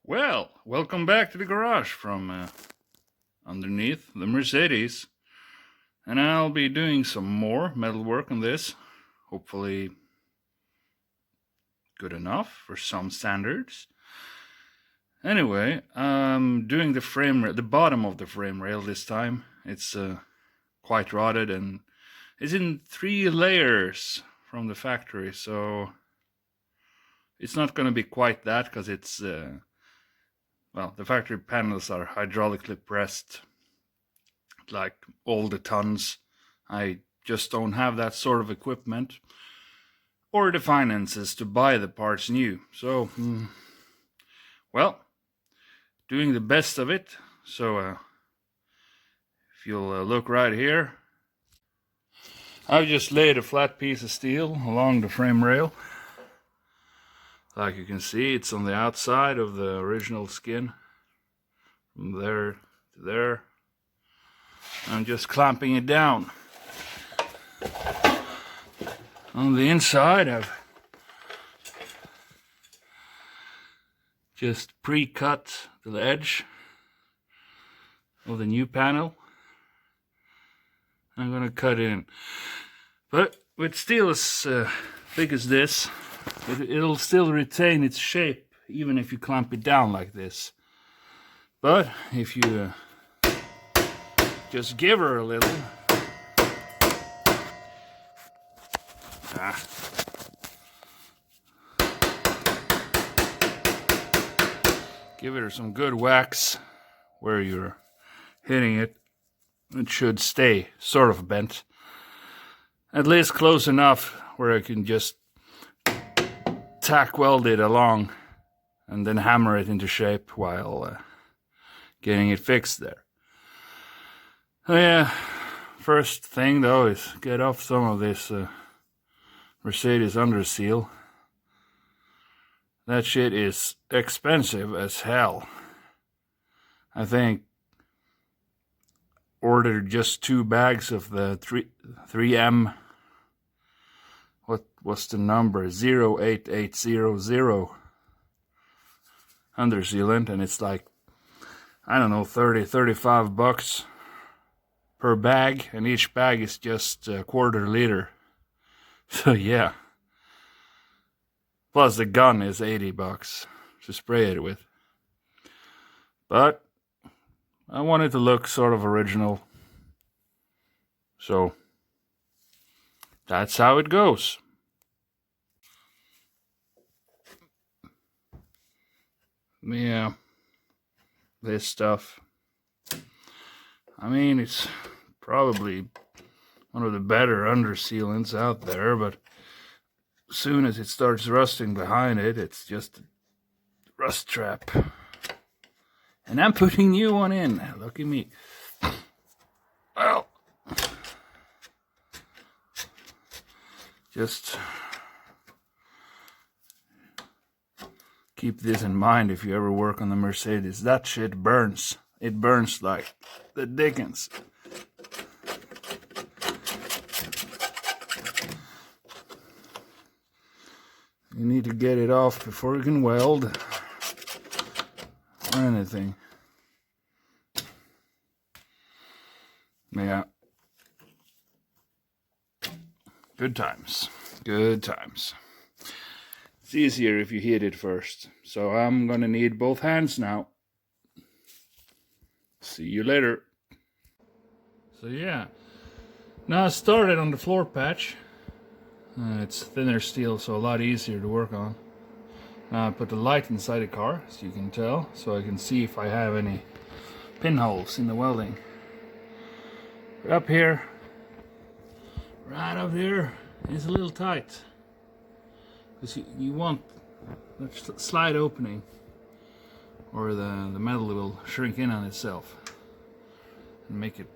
Well, welcome back to the garage from underneath the Mercedes. And I'll be doing some more metal work on this. Hopefully good enough for some standards. Anyway, I'm doing the bottom of the frame rail this time. It's quite rotted and it's in 3 layers from the factory, so it's not going to be quite that because it's well, the factory panels are hydraulically pressed, like all the tons. I just don't have that sort of equipment or the finances to buy the parts new. So, well, doing the best of it. So, if you'll look right here, I've just laid a flat piece of steel along the frame rail. Like you can see, it's on the outside of the original skin, from there to there. I'm just clamping it down. On the inside, I've just pre-cut the edge of the new panel. I'm gonna cut in. But with steel as big as this, it'll still retain its shape even if you clamp it down like this. But if you just give her a little, give it some good whacks where you're hitting it, it should stay sort of bent. At least close enough where I can just tack weld it along and then hammer it into shape while getting it fixed there. Oh yeah, first thing though is get off some of this Mercedes under seal. That shit is expensive as hell. I think ordered just 2 bags of the 3M. What's the number? 08800 under sealant, and it's like, I don't know, 35 bucks per bag, and each bag is just a quarter liter. So yeah. Plus the gun is 80 bucks to spray it with. But I want it to look sort of original. So that's how it goes. Yeah, this stuff, I mean, it's probably one of the better under sealants out there, but as soon as it starts rusting behind it, it's just a rust trap. And I'm putting new one in. Look at me. Well, just keep this in mind if you ever work on the Mercedes. That shit burns. It burns like the dickens. You need to get it off before you can weld or anything. Yeah. Good times. Good times. It's easier if you hit it first. So I'm gonna need both hands now. See you later. So yeah. Now I started on the floor patch. It's thinner steel, so a lot easier to work on. Now I put the light inside the car, as you can tell, so I can see if I have any pinholes in the welding. But up here, right up here, is a little tight. Because you want a slight opening, or the metal will shrink in on itself and make it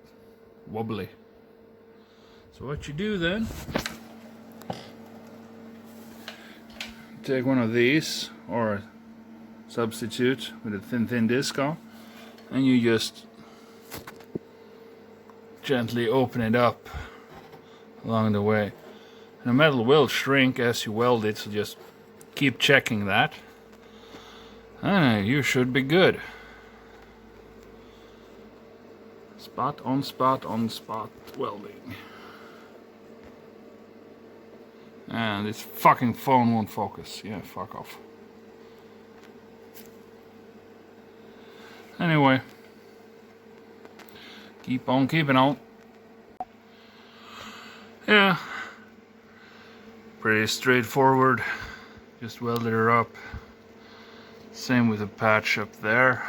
wobbly. So what you do then, take one of these, or substitute with a thin disc on, and you just gently open it up along the way. And the metal will shrink as you weld it, so just keep checking that. You should be good. Spot on spot on spot welding. And this fucking phone won't focus. Yeah, fuck off. Anyway, keep on keeping on. Yeah, pretty straightforward. Just welded her up. Same with the patch up there.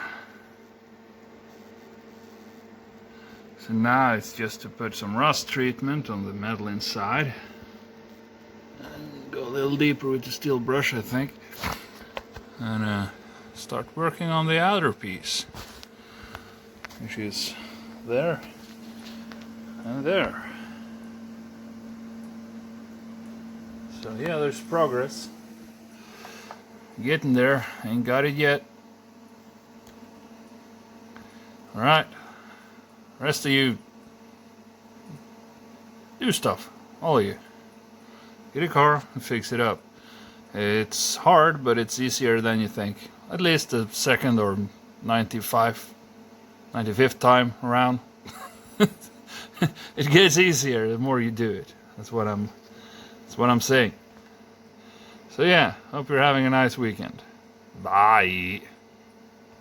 So now it's just to put some rust treatment on the metal inside. And go a little deeper with the steel brush, I think. And start working on the outer piece. Which is there and there. So yeah, there's progress. Getting there, ain't got it yet. Alright, rest of you, do stuff, all of you. Get a car and fix it up. It's hard, but it's easier than you think. At least the second or 95th time around. It gets easier the more you do it. That's what I'm saying. So yeah, hope you're having a nice weekend. Bye.